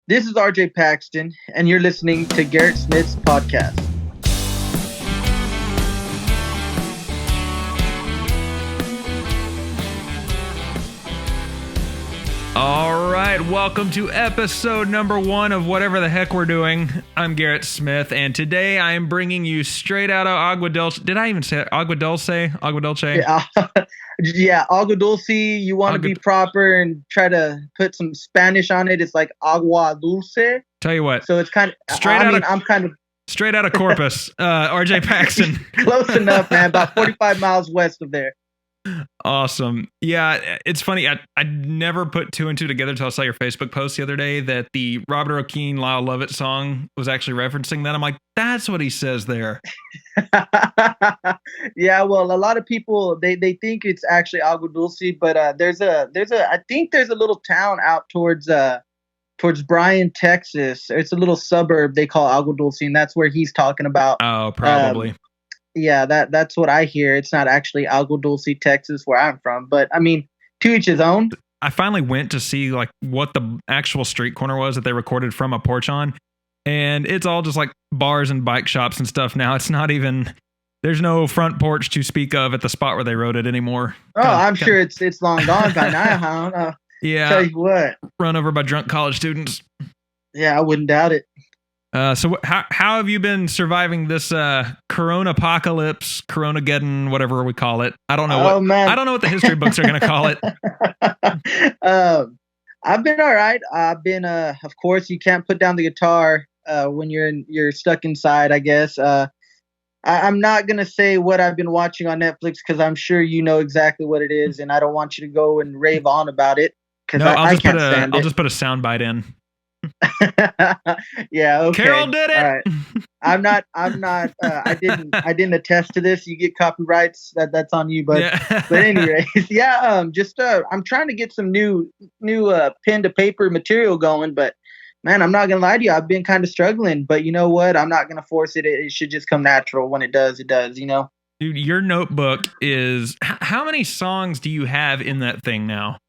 This is RJ Paxton, and you're listening to Garrett Smith's podcast. All right, welcome to episode number 1 of whatever the heck we're doing. I'm Garrett Smith, and today I am bringing you straight out of Agua Dulce. Did I even say it? Agua Dulce? Agua Dulce? Yeah, Agua Dulce. You want to be proper and try to put some Spanish on it. It's like Agua Dulce. Tell you what. So it's kind of straight out of Corpus. RJ Paxton. Close enough, man. About 45 miles west of there. Awesome. Yeah, it's funny. I never put 2 and 2 together until I saw your Facebook post the other day that the Robert O'Keefe, Lyle Lovett song was actually referencing that. I'm like, that's what he says there. Yeah, well, a lot of people they think it's actually Agua Dulce, but I think there's a little town out towards Bryan, Texas. It's a little suburb they call Agua Dulce, and that's where he's talking about. Oh, probably. Yeah, that's what I hear. It's not actually Agua Dulce, Texas, where I'm from. But, I mean, to each his own. I finally went to see like what the actual street corner was that they recorded from a porch on. And it's all just like bars and bike shops and stuff now. It's not even... There's no front porch to speak of at the spot where they wrote it anymore. Oh, I'm sure it's long gone by now. I don't know. Yeah. Tell you what. Run over by drunk college students. Yeah, I wouldn't doubt it. So how have you been surviving this Corona apocalypse, Coronageddon, whatever we call it? I don't know. I don't know what the history books are going to call it. I've been all right. I've been, of course, you can't put down the guitar when you're stuck inside, I guess. I'm not going to say what I've been watching on Netflix because I'm sure you know exactly what it is, and I don't want you to go and rave on about it because I can't stand it. I'll just put a soundbite in. Yeah, okay. Carol did it. All right. I'm not I didn't attest to this. You get copyrights, that's on you, but yeah. But anyways, yeah, I'm trying to get some new pen to paper material going, but man, I'm not gonna lie to you, I've been kind of struggling, but you know what? I'm not gonna force it. It should just come natural. When it does, you know. Dude, your notebook is how many songs do you have in that thing now?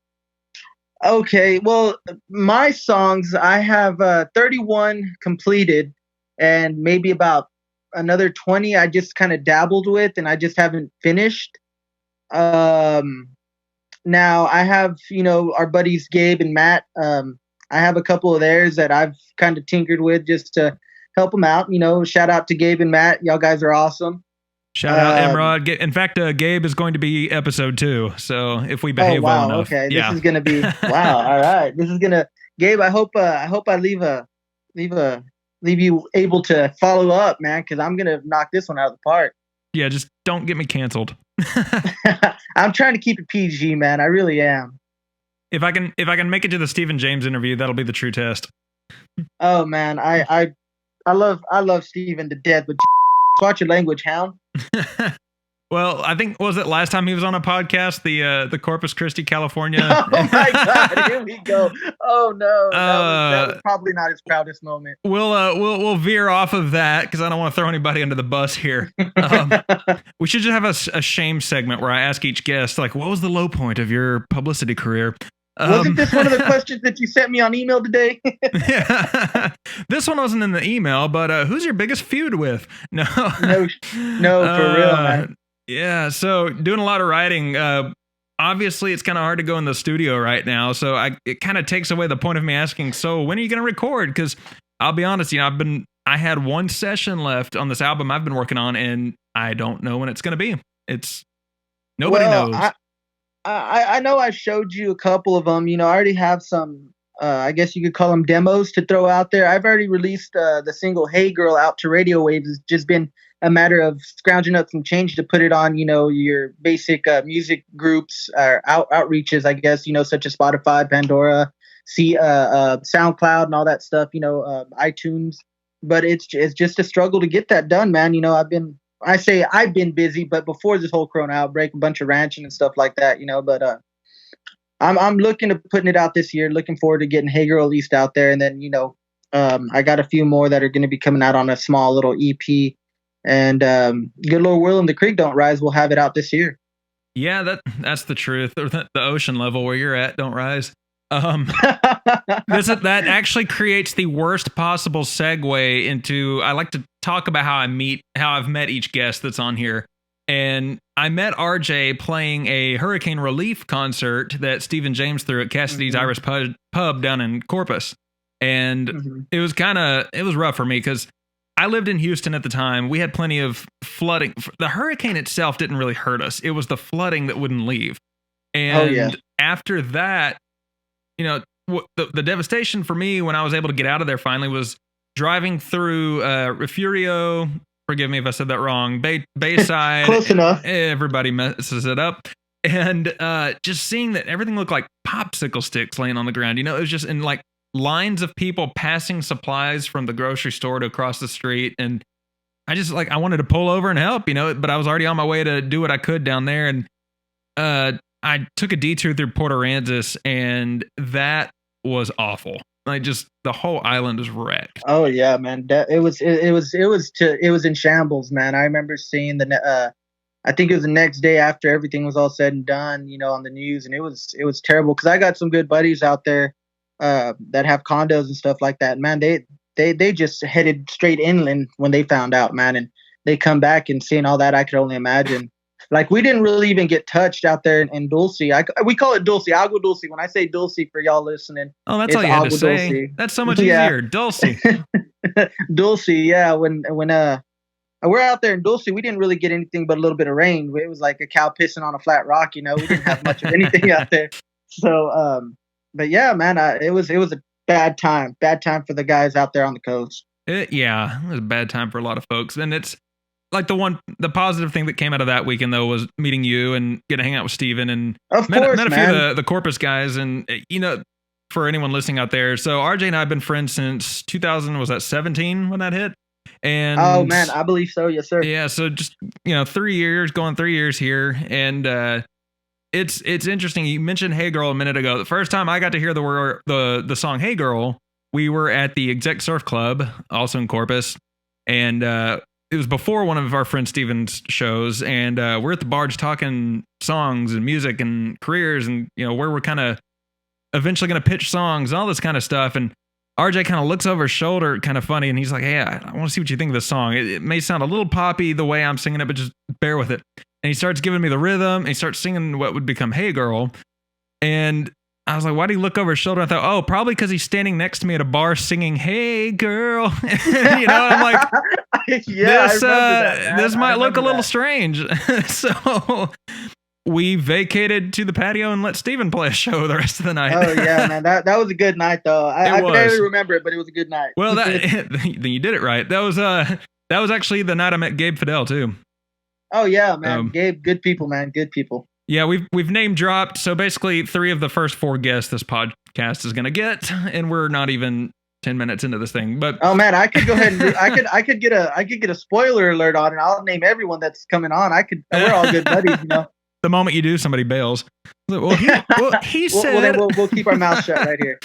Okay, well, my songs, I have 31 completed, and maybe about another 20 I just kind of dabbled with, and I just haven't finished. Now I have, our buddies Gabe and Matt. I have a couple of theirs that I've kind of tinkered with just to help them out. Shout out to Gabe and Matt. Y'all guys are awesome. Shout out Emrod. In fact, Gabe is going to be episode 2. So if we behave well enough, okay, yeah. This is gonna be wow. All right, this is gonna Gabe. I hope I leave you able to follow up, man, because I'm gonna knock this one out of the park. Yeah, just don't get me canceled. I'm trying to keep it PG, man. I really am. If I can make it to the Stephen James interview, that'll be the true test. Oh man, I love Stephen to death, but watch your language, hound. Well, I think, was it last time he was on a podcast, the Corpus Christi, California? Oh my God, here we go. Oh no, that was probably not his proudest moment. We'll veer off of that because I don't want to throw anybody under the bus here. We should just have a shame segment where I ask each guest, like, what was the low point of your publicity career? Wasn't this one of the questions that you sent me on email today? Yeah. This one wasn't in the email, but who's your biggest feud with? No, for real, man. Yeah, so doing a lot of writing. Obviously, it's kind of hard to go in the studio right now, so it kind of takes away the point of me asking, so when are you going to record? Because I'll be honest, I had one session left on this album I've been working on, and I don't know when it's going to be. Nobody knows. I know I showed you a couple of them. I already have some, I guess you could call them demos to throw out there. I've already released the single Hey Girl out to radio waves. It's just been a matter of scrounging up some change to put it on, your basic music groups or outreaches, I guess, such as Spotify, Pandora, SoundCloud and all that stuff, iTunes. But it's just a struggle to get that done, man. I've been busy, but before this whole Corona outbreak, a bunch of ranching and stuff like that, but I'm looking to putting it out this year, looking forward to getting Hey Girl released out there. And then, I got a few more that are going to be coming out on a small little EP, and good Lord willing, the creek don't rise. We'll have it out this year. Yeah, that's the truth. The ocean level where you're at don't rise. That actually creates the worst possible segue into. I like to talk about how I've met each guest that's on here, and I met RJ playing a hurricane relief concert that Stephen James threw at Cassidy's Irish Pub down in Corpus, and it was rough for me because I lived in Houston at the time. We had plenty of flooding. The hurricane itself didn't really hurt us. It was the flooding that wouldn't leave, and after that. You know, the devastation for me when I was able to get out of there finally was driving through Refugio. Forgive me if I said that wrong. Bayside. Close enough. Everybody messes it up. And just seeing that everything looked like popsicle sticks laying on the ground. You know, it was just in like lines of people passing supplies from the grocery store to across the street. And I just I wanted to pull over and help, you know, but I was already on my way to do what I could down there. And I took a detour through Port Aransas, and that was awful. Like, just the whole island was wrecked. Oh yeah, man. It was in shambles, man. I remember seeing I think it was the next day after everything was all said and done, you know, on the news, and it was terrible because I got some good buddies out there that have condos and stuff like that. Man, they just headed straight inland when they found out, man, and they come back and seeing all that, I could only imagine. Like, we didn't really even get touched out there in Dulce. We call it Dulce, Agua Dulce. When I say Dulce for y'all listening, oh, that's all you had to say. Dulce. That's so much easier. Dulce. Dulce, yeah. When we're out there in Dulce, we didn't really get anything but a little bit of rain. It was like a cow pissing on a flat rock. You know, we didn't have much of anything out there. So, but yeah, man, it was a bad time for the guys out there on the coast. It was a bad time for a lot of folks, and it's. Like the positive thing that came out of that weekend though was meeting you and getting to hang out with Steven and met a few of the Corpus guys, and you know, for anyone listening out there, so RJ and I have been friends since 2017 when that hit. And oh man, I believe so, yes sir. Yeah, so just 3 years, going 3 years here, and it's interesting. You mentioned Hey Girl a minute ago. The first time I got to hear the song Hey Girl, we were at the Exec Surf Club, also in Corpus, and it was before one of our friend Steven's shows, and we're at the bar just talking songs and music and careers and, you know, where we're kind of eventually going to pitch songs and all this kind of stuff. And RJ kind of looks over his shoulder, kind of funny, and he's like, hey, I want to see what you think of this song. It may sound a little poppy the way I'm singing it, but just bear with it. And he starts giving me the rhythm, and he starts singing what would become Hey Girl. And I was like, why do you look over his shoulder? I thought, oh, probably because he's standing next to me at a bar singing Hey Girl. You know, I'm like, this might look a little strange. So we vacated to the patio and let Steven play a show the rest of the night. Oh yeah, man, that was a good night though. I barely remember it, but it was a good night. Well, then you did it right. That was actually the night I met Gabe Fidel too. Oh yeah, man, Gabe, good people, man, good people. Yeah, we've name dropped. So basically, 3 of the first 4 guests this podcast is gonna get, and we're not even 10 minutes into this thing. But oh man, I could go ahead and I could get a spoiler alert on, and I'll name everyone that's coming on. We're all good buddies, you know. The moment you do, somebody bails. Well, he said. Well, then we'll keep our mouth shut right here.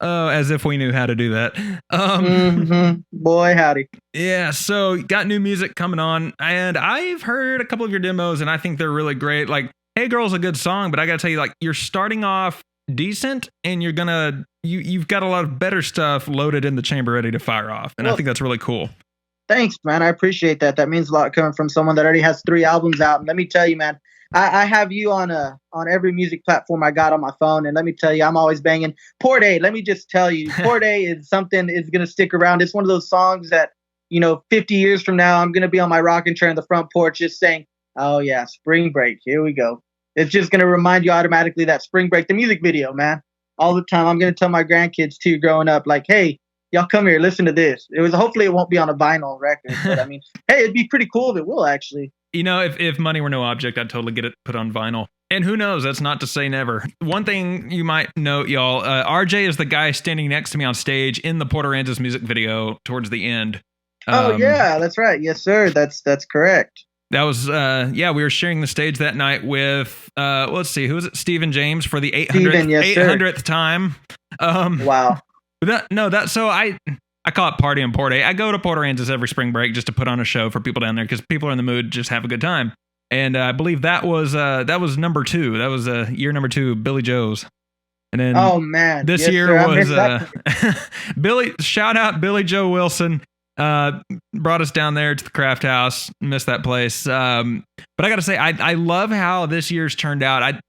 Oh, as if we knew how to do that. Boy, howdy. Yeah, so got new music coming on, and I've heard a couple of your demos, and I think they're really great. Like, Hey Girl's a good song, but I gotta tell you, like, you're starting off decent, and you've got a lot of better stuff loaded in the chamber ready to fire off, and I think that's really cool. Thanks, man. I appreciate that. That means a lot coming from someone that already has 3 albums out. And let me tell you, man, I have you on every music platform I got on my phone, and let me tell you, I'm always banging Port A. Let me just tell you, Port A is something is gonna stick around. It's one of those songs that, you know, 50 years from now, I'm gonna be on my rocking chair on the front porch just saying, oh yeah, Spring Break, here we go. It's just gonna remind you automatically that Spring Break, the music video, man. All the time. I'm gonna tell my grandkids too, growing up, like, hey, y'all come here, listen to this. Hopefully it won't be on a vinyl record, but I mean, hey, it'd be pretty cool if it will actually. You know, if money were no object, I'd totally get it put on vinyl. And who knows? That's not to say never. One thing you might note, y'all, RJ is the guy standing next to me on stage in the Port Aransas music video towards the end. Oh yeah, that's right. Yes, sir. That's correct. That was, we were sharing the stage that night with, let's see, who was it? Stephen James for the 800th time. Wow. So I call it Party in Port A. I go to Port Aransas every spring break just to put on a show for people down there because people are in the mood, just have a good time. And I believe that was number 2. That was year number 2, Billy Joe's. And then oh man, this yes, year sir. I was missed that. Billy. Shout out Billy Joe Wilson. Brought us down there to the Craft House. Missed that place. But I got to say, I love how this year's turned out.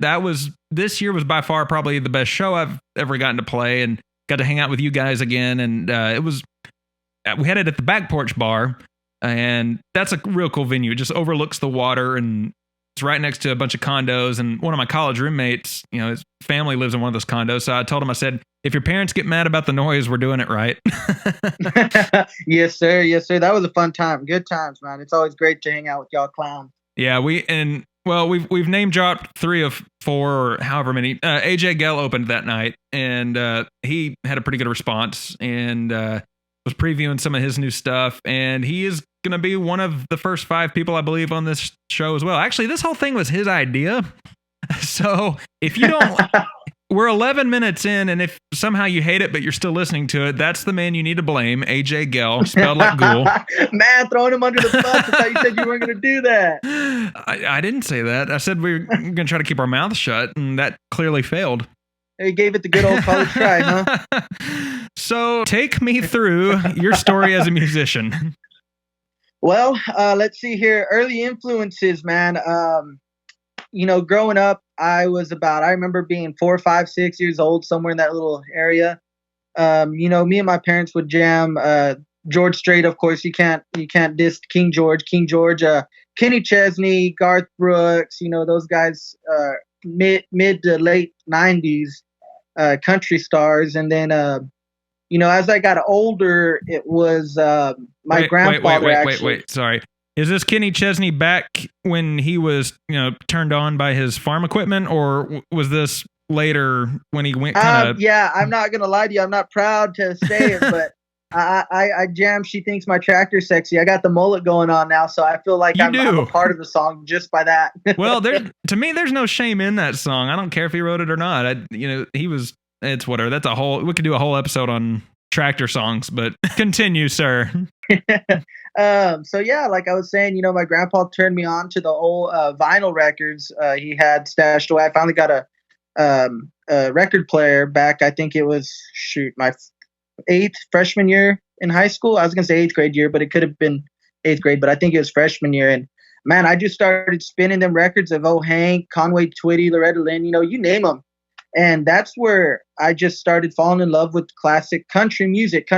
This year was by far probably the best show I've ever gotten to play, and got to hang out with you guys again. And we had it at the Back Porch Bar, and that's a real cool venue. It just overlooks the water, and it's right next to a bunch of condos. And one of my college roommates, his family lives in one of those condos. So I told him, I said, if your parents get mad about the noise, we're doing it right. Yes, sir. Yes, sir. That was a fun time. Good times, man. It's always great to hang out with y'all clowns. Yeah, we've name dropped 3 of 4 or however many. AJ Gell opened that night, and he had a pretty good response, and was previewing some of his new stuff, and he is going to be one of the first 5 people, I believe, on this show as well. Actually, this whole thing was his idea. So if you don't, we're 11 minutes in, and if somehow you hate it, but you're still listening to it, that's the man you need to blame, AJ Gell, spelled like Ghoul. Man, throwing him under the bus. I thought you said you weren't going to do that. I didn't say that. I said we're going to try to keep our mouth shut, and that clearly failed. He gave it the good old college try, huh? So take me through your story as a musician. Well, let's see here. Early influences, man. Growing up, I remember being 4, 5, 6 years old, somewhere in that little area. Me and my parents would jam George Strait, of course. You can't diss King George, Kenny Chesney, Garth Brooks, those guys, mid to late 90s country stars. And then as I got older, it was my grandfather. Wait. Sorry. Is this Kenny Chesney back when he was, turned on by his farm equipment, or was this later when he went kind of? Yeah, I'm not gonna lie to you. I'm not proud to say it, but I jam. She thinks my tractor's sexy. I got the mullet going on now, so I feel like I'm a part of the song just by that. Well, to me, there's no shame in that song. I don't care if he wrote it or not. He was. It's whatever. That's we could do a whole episode on tractor songs, but continue, sir. So yeah, like I was saying, my grandpa turned me on to the old vinyl records he had stashed away. I finally got a record player back. I think it was my 8th freshman year in high school. I was gonna say 8th grade year, but it could have been 8th grade. But I think it was freshman year. And man, I just started spinning them records of Hank, Conway Twitty, Loretta Lynn. You name them. And that's where I just started falling in love with classic country music.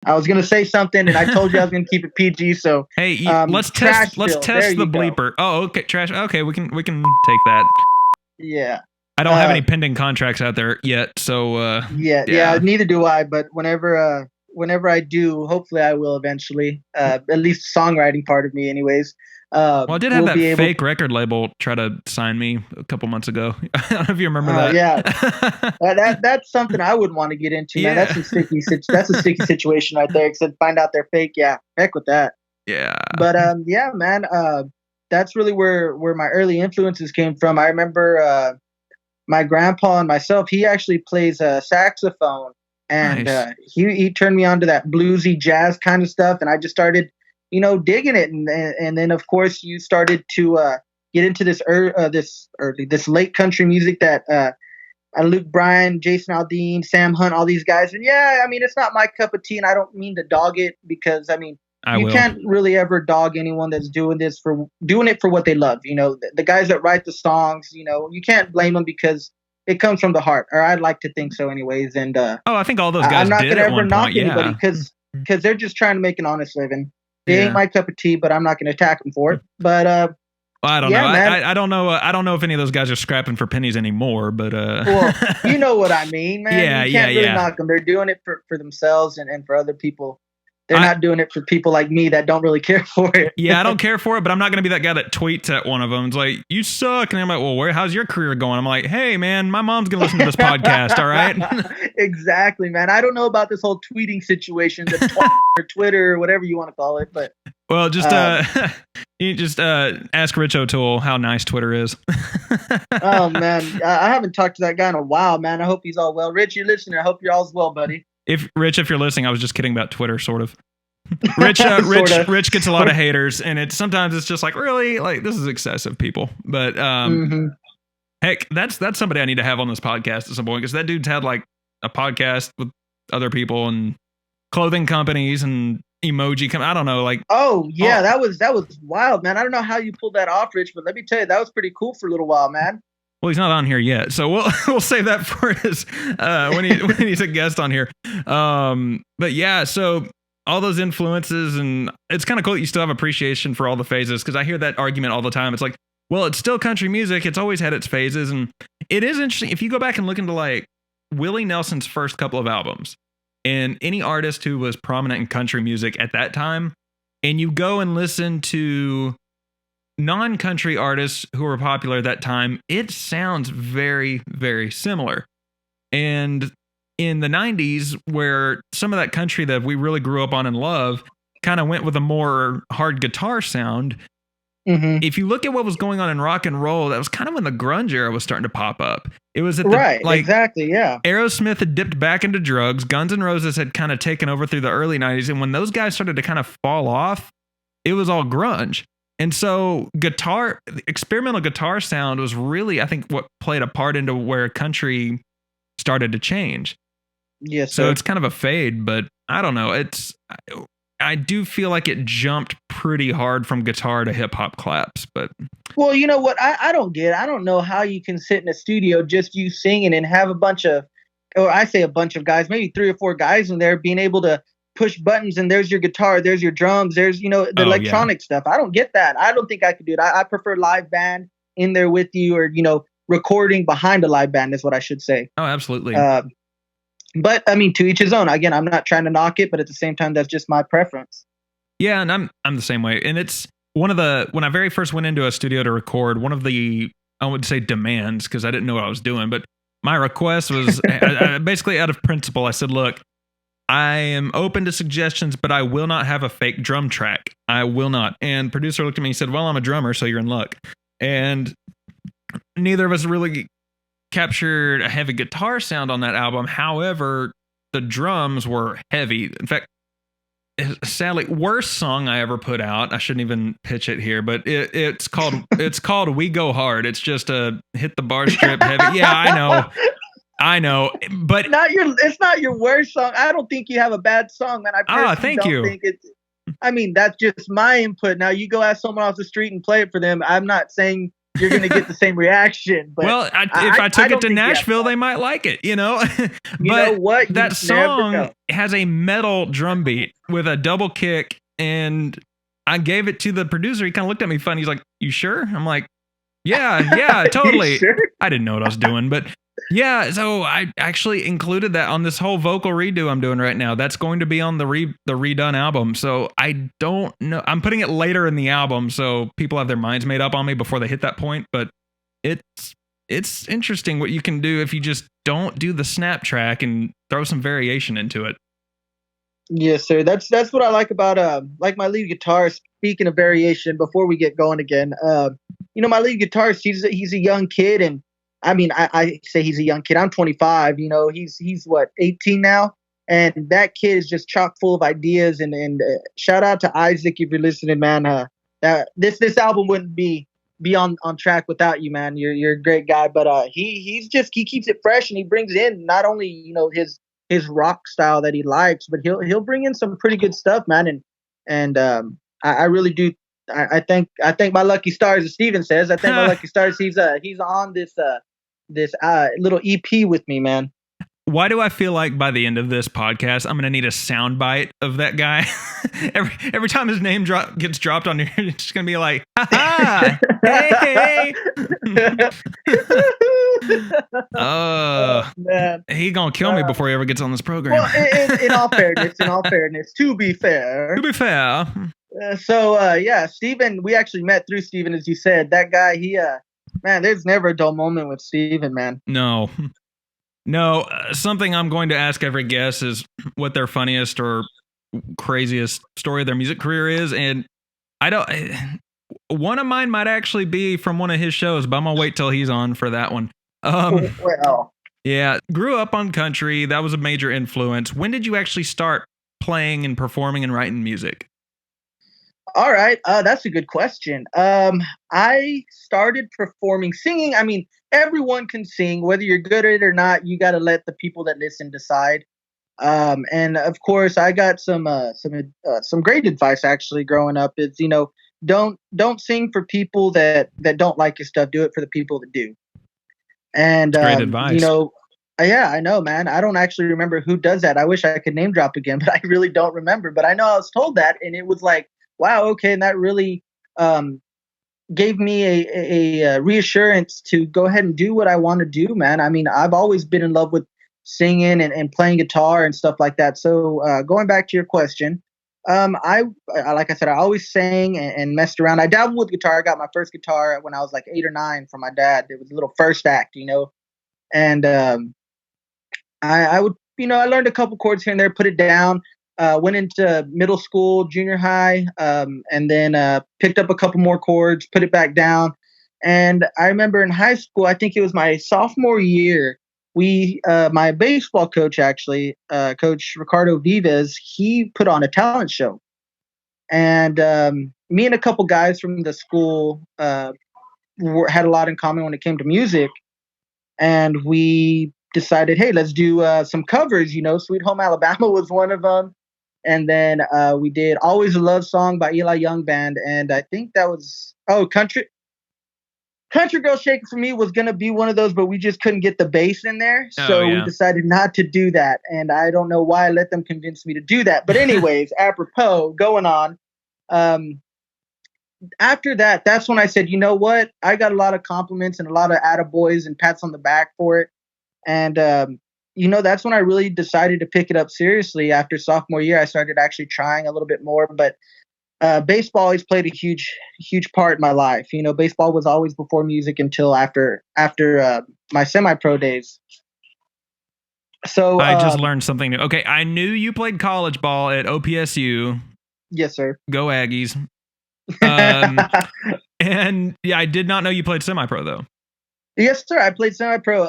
I was gonna say something, and I told you I was gonna keep it PG. So hey, let's test the bleeper. Oh, okay, trash. Okay, we can take that. Yeah. I don't have any pending contracts out there yet, so yeah. Neither do I. But whenever I do, hopefully I will eventually. At least the songwriting part of me, anyways. Well, I did have that fake record label try to sign me a couple months ago. I don't know if you remember that. Yeah, that's something I would want to get into. Man, that's a sticky situation right there. Except find out they're fake. Yeah, heck with that. Yeah. But yeah, man. That's really where my early influences came from. I remember my grandpa and myself. He actually plays a saxophone, and nice. He turned me on to that bluesy jazz kind of stuff, and I just started digging it. And then of course you started to get into this late country music that Luke Bryan, Jason Aldean, Sam Hunt, all these guys. And yeah, I mean, it's not my cup of tea, and I don't mean to dog it, because I mean, you can't really ever dog anyone that's doing it for what they love. The guys that write the songs, you can't blame them because it comes from the heart, or I'd like to think so anyways. And I think all those guys I'm not going to ever knock anybody because they're just trying to make an honest living. They ain't my cup of tea, but I'm not going to attack them for it. But I don't know. I don't know. I don't know if any of those guys are scrapping for pennies anymore. But well, you know what I mean, man. You can't really knock them. They're doing it for themselves and for other people. They're not doing it for people like me that don't really care for it. Yeah, I don't care for it, but I'm not going to be that guy that tweets at one of them. It's like, you suck. And I'm like, well, how's your career going? I'm like, hey, man, my mom's going to listen to this podcast, all right? Exactly, man. I don't know about this whole tweeting situation, or Twitter, or whatever you want to call it, but... Well, just you just ask Rich O'Toole how nice Twitter is. Oh, man. I haven't talked to that guy in a while, man. I hope he's all well. Rich, you listening? I hope you're all well, buddy. If you're listening, I was just kidding about Twitter, sort of. Rich gets a lot of haters, and sometimes it's just like, really, like, this is excessive, people. But Heck, that's somebody I need to have on this podcast at some point, because that dude's had like a podcast with other people and clothing companies and emoji. I don't know, like. Oh yeah, that was wild, man. I don't know how you pulled that off, Rich, but let me tell you, that was pretty cool for a little while, man. Well, he's not on here yet, so we'll save that for his when he's a guest on here. But yeah, so all those influences, and it's kind of cool that you still have appreciation for all the phases, because I hear that argument all the time. It's like, well, it's still country music. It's always had its phases, and it is interesting if you go back and look into like Willie Nelson's first couple of albums, and any artist who was prominent in country music at that time, and you go and listen to non-country artists who were popular at that time, it sounds very, very similar. And in the 90s, where some of that country that we really grew up on and love kind of went with a more hard guitar sound, if you look at what was going on in rock and roll, that was kind of when the grunge era was starting to pop up. It was at the, exactly, yeah. Aerosmith had dipped back into drugs. Guns N' Roses had kind of taken over through the early 90s. And when those guys started to kind of fall off, it was all grunge. And so experimental guitar sound was really, I think, what played a part into where country started to change. Yes. So it's kind of a fade, but I don't know. I do feel like it jumped pretty hard from guitar to hip hop claps, but. Well, you know what? I don't know how you can sit in a studio, just you singing, and have a bunch of guys, maybe 3 or 4 guys in there being able to push buttons, and there's your guitar, there's your drums, there's, the electronic stuff. I don't get that. I don't think I could do it. I prefer live band in there with you, or, recording behind a live band is what I should say. Oh, absolutely. But I mean, to each his own. Again, I'm not trying to knock it, but at the same time, that's just my preference. Yeah. And I'm the same way. And it's when I very first went into a studio to record, one of the, I would say, demands, because I didn't know what I was doing, but my request was basically out of principle. I said, look, I am open to suggestions, but I will not have a fake drum track. I will not. And producer looked at me and said, well, I'm a drummer, so you're in luck. And neither of us really captured a heavy guitar sound on that album. However, the drums were heavy. In fact, sadly, worst song I ever put out. I shouldn't even pitch it here, but it's called "We Go Hard." It's just a hit the bar strip heavy. Yeah, I know, but it's not your worst song. I don't think you have a bad song, man. Thank you. Think it's. I mean, that's just my input. Now, you go ask someone off the street and play it for them. I'm not saying you're going to get the same reaction. But well, if I took it to Nashville, they might like it, But you know what? That song has a metal drum beat with a double kick, and I gave it to the producer. He kind of looked at me funny. He's like, "You sure?" I'm like, "Yeah, totally." Sure? I didn't know what I was doing, but yeah. So I actually included that on this whole vocal redo I'm doing right now. That's going to be on the redone album. So I don't know. I'm putting it later in the album, so people have their minds made up on me before they hit that point. But it's interesting what you can do if you just don't do the snap track and throw some variation into it. Yes, sir. That's what I like about my lead guitarist. Speaking of variation, before we get going again, my lead guitarist, he's a young kid, and I mean, I say he's a young kid. I'm 25. He's what, 18 now, and that kid is just chock full of ideas. And shout out to Isaac if you're listening, man. That this album wouldn't be on track without you, man. You're a great guy, but he keeps it fresh, and he brings in not only his rock style that he likes, but he'll bring in some pretty good stuff, man. And I really do. I thank my lucky stars, as Steven says. I thank my lucky stars. He's on this little EP with me, man. Why do I feel like by the end of this podcast, I'm going to need a sound bite of that guy? every time his name gets dropped on here, it's just going to be like, ha hey. Man. He going to kill me before he ever gets on this program. Well, in all fairness, to be fair. Steven, we actually met through Steven, as you said. That guy, man, there's never a dull moment with Steven, man. No, something I'm going to ask every guest is what their funniest or craziest story of their music career is. And one of mine might actually be from one of his shows, but I'm going to wait till he's on for that one. Well. Yeah, grew up on country. That was a major influence. When did you actually start playing and performing and writing music? All right. That's a good question. I started performing, singing. I mean, everyone can sing, whether you're good at it or not. You got to let the people that listen decide. And of course, I got some great advice actually growing up. Is don't sing for people that don't like your stuff. Do it for the people that do. And It's great advice. yeah, I know, man. I don't actually remember who does that. I wish I could name drop again, but I really don't remember. But I know I was told that, and it was like, wow, okay, and that really um, gave me a reassurance to go ahead and do what I want to do, man. I mean, I've always been in love with singing and playing guitar and stuff like that. So going back to your question, like I said, I always sang and messed around. I dabbled with guitar. I got my first guitar when I was like 8 or 9 from my dad. It was a little first act, and I would, I learned a couple chords here and there, put it down. Went into middle school, junior high, and then picked up a couple more chords, put it back down. And I remember in high school, I think it was my sophomore year, my baseball coach actually, Coach Ricardo Vives, he put on a talent show. And me and a couple guys from the school had a lot in common when it came to music. And we decided, hey, let's do some covers. Sweet Home Alabama was one of them. And then we did Always a Love Song by Eli Young Band. And I think that was, Country Girl Shaker for me was going to be one of those, but we just couldn't get the bass in there. So we decided not to do that. And I don't know why I let them convince me to do that. But anyways, apropos, going on. After that, that's when I said, you know what? I got a lot of compliments and a lot of attaboys and pats on the back for it. And, that's when I really decided to pick it up seriously. After sophomore year, I started actually trying a little bit more. But baseball always played a huge, huge part in my life. Baseball was always before music until after my semi-pro days. So I just learned something new. Okay, I knew you played college ball at OPSU. Yes, sir. Go Aggies. And yeah, I did not know you played semi-pro though. Yes, sir. I played semi-pro.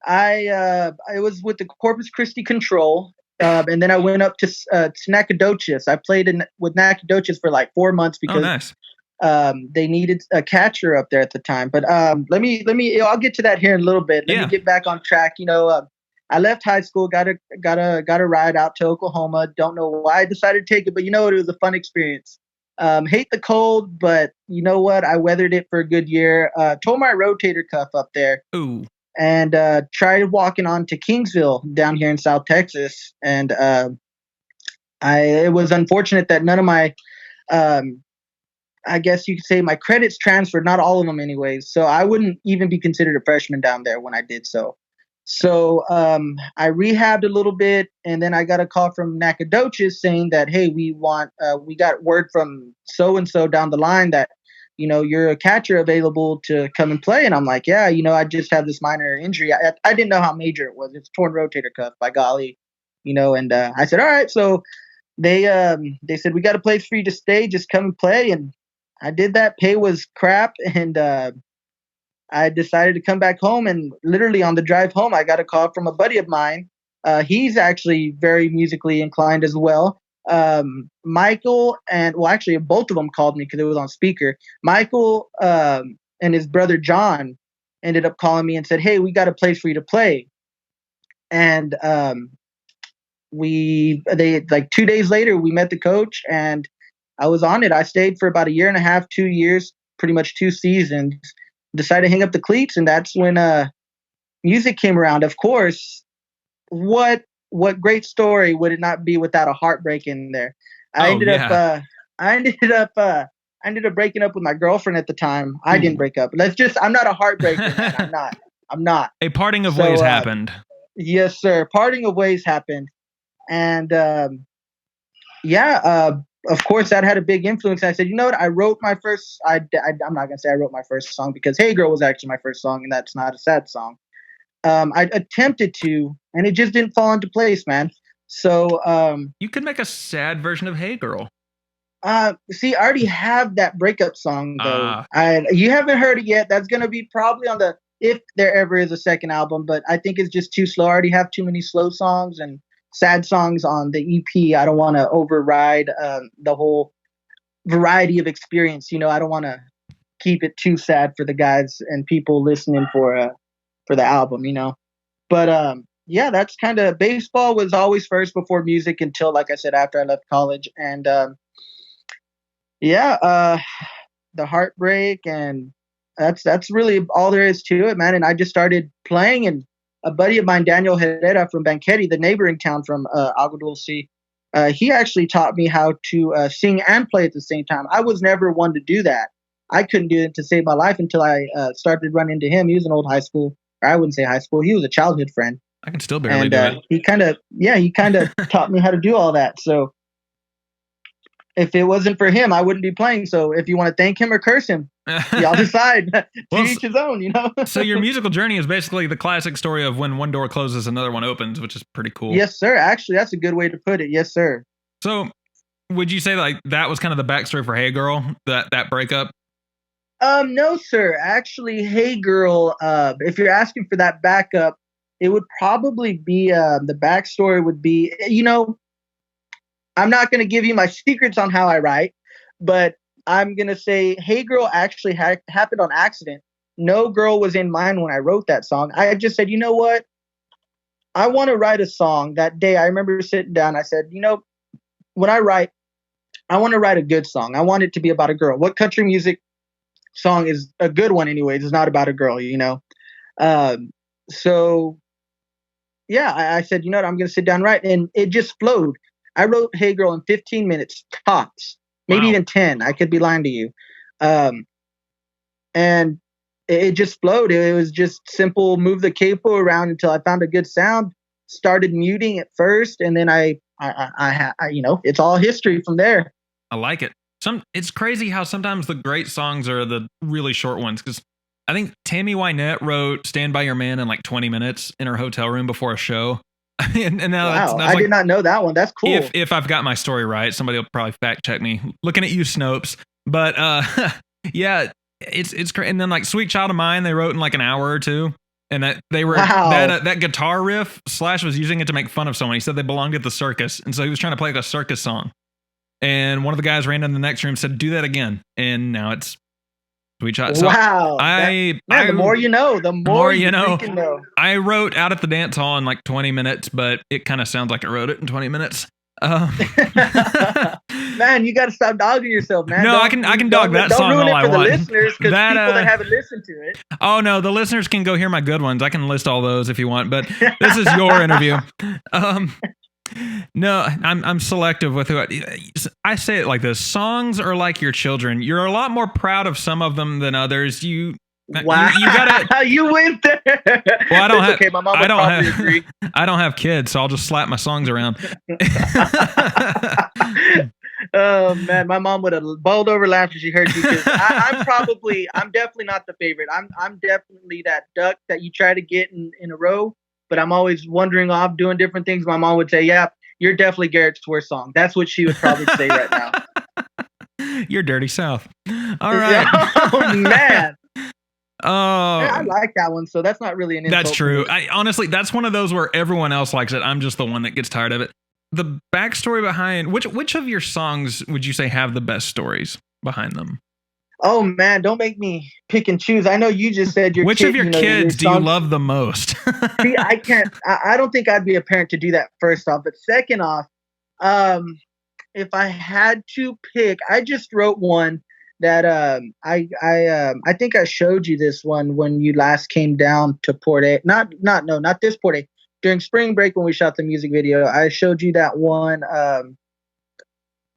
I was with the Corpus Christi Control, and then I went up to Nacogdoches. I played with Nacogdoches for like 4 months because they needed a catcher up there at the time. But let me I'll get to that here in a little bit. Let me get back on track. I left high school, got a ride out to Oklahoma. Don't know why I decided to take it, but it was a fun experience. Hate the cold, but you know what? I weathered it for a good year. Tore my rotator cuff up there. Ooh. And tried walking on to Kingsville down here in South Texas. And it was unfortunate that none of my, I guess you could say my credits transferred, not all of them anyways. So I wouldn't even be considered a freshman down there when I did so. So I rehabbed a little bit, and then I got a call from Nacogdoches saying that, hey, we got word from so-and-so down the line that, you're a catcher available to come and play. And I'm like, yeah, I just have this minor injury. I didn't know how major it was. It's torn rotator cuff, by golly, and I said, all right. So they said, we got a place for you to stay. Just come and play. And I did that. Pay was crap. And I decided to come back home. And literally on the drive home, I got a call from a buddy of mine. He's actually very musically inclined as well. Michael actually both of them called me because it was on speaker. Michael and his brother John ended up calling me and said, hey, we got a place for you to play. And they like 2 days later, we met the coach and I was on it. I stayed for about a year and a half, 2 years, pretty much 2 seasons, decided to hang up the cleats. And that's when music came around. Of course, what great story would it not be without a heartbreak in there? I ended up breaking up with my girlfriend at the time. I didn't break up. I'm not a heartbreaker, man. I'm not. A parting of ways happened. Yes, sir. Parting of ways happened. And of course that had a big influence. I said, you know what? I wrote my first, I'm not going to say I wrote my first song because Hey Girl was actually my first song, and that's not a sad song. I attempted to, and it just didn't fall into place, man. So you could make a sad version of Hey Girl. See, I already have that breakup song though. You haven't heard it yet. That's gonna be probably on the, if there ever is a second album, but I think it's just too slow. I already have too many slow songs and sad songs on the EP. I don't want to override the whole variety of experience. I don't want to keep it too sad for the guys and people listening for the album, But yeah, that's kind of, baseball was always first before music until, like I said, after I left college. And yeah, the heartbreak, and that's really all there is to it, man. And I just started playing, and a buddy of mine, Daniel Herrera from Banquetti, the neighboring town from Agua Dulce, he actually taught me how to sing and play at the same time. I was never one to do that. I couldn't do it to save my life until I started running into him. He was an old high school, or I wouldn't say high school. He was a childhood friend. I can still barely do it. He kind of taught me how to do all that. So if it wasn't for him, I wouldn't be playing. So if you want to thank him or curse him, y'all decide. To each his own, So your musical journey is basically the classic story of when one door closes, another one opens, which is pretty cool. Yes, sir. Actually, that's a good way to put it. Yes, sir. So would you say like that was kind of the backstory for Hey Girl, that breakup? No, sir. Actually, Hey Girl, if you're asking for that backup, it would probably be, the backstory would be, I'm not going to give you my secrets on how I write, but I'm going to say Hey Girl actually happened on accident. No girl was in mind when I wrote that song. I just said, you know what? I want to write a song. That day, I remember sitting down. I said, when I write, I want to write a good song. I want it to be about a girl. What country music song is a good one anyways? It's not about a girl, So yeah, I said, I'm going to sit down and write, and it just flowed. I wrote Hey Girl in 15 minutes tops, maybe even 10. I could be lying to you. And it just flowed. It was just simple, move the capo around until I found a good sound, started muting at first, and then I it's all history from there. I like it. It's crazy how sometimes the great songs are the really short ones, because I think Tammy Wynette wrote Stand By Your Man in like 20 minutes in her hotel room before a show. and now wow, that's I did not know that one. That's cool. If I've got my story right, somebody will probably fact check me. Looking at you, Snopes. But yeah, it's crazy. And then like Sweet Child of Mine, they wrote in like an hour or two. And that they were that guitar riff, Slash was using it to make fun of someone. He said they belonged at the circus, and so he was trying to play like a circus song. And one of the guys ran in the next room, said, "Do that again." And now it's Sweet Child. So wow! The more you know, the more you know. I wrote Out at the Dance Hall in like 20 minutes, but it kind of sounds like I wrote it in 20 minutes. Man, you got to stop dogging yourself, man. No, I can dog that song all I want. Don't ruin it for the listeners, because people that haven't listened to it. Oh no, the listeners can go hear my good ones. I can list all those if you want, but this is your interview. No, I'm selective with who I say it like this. Songs are like your children. You're a lot more proud of some of them than others. Wow, you gotta. You went there. Well, I don't have. Okay, my mom would probably agree. I don't have kids, so I'll just slap my songs around. Oh man, my mom would have bowled over laughing if she heard you. I'm definitely not the favorite. I'm definitely that duck that you try to get in a row, but I'm always wandering off doing different things. My mom would say, "Yeah, you're definitely Garrett's worst song." That's what she would probably say right now. You're Dirty South. All right. Oh man. Oh, I like that one. So that's not really an insult. That's true. Honestly, that's one of those where everyone else likes it. I'm just the one that gets tired of it. The backstory behind which of your songs would you say have the best stories behind them? Oh man, don't make me pick and choose. I know you just said your which of your kids do you love the most? See, I can't. I don't think I'd be a parent to do that. First off, but second off, if I had to pick, I just wrote one that I think I showed you this one when you last came down to Port A. Not this Port A. During spring break when we shot the music video, I showed you that one.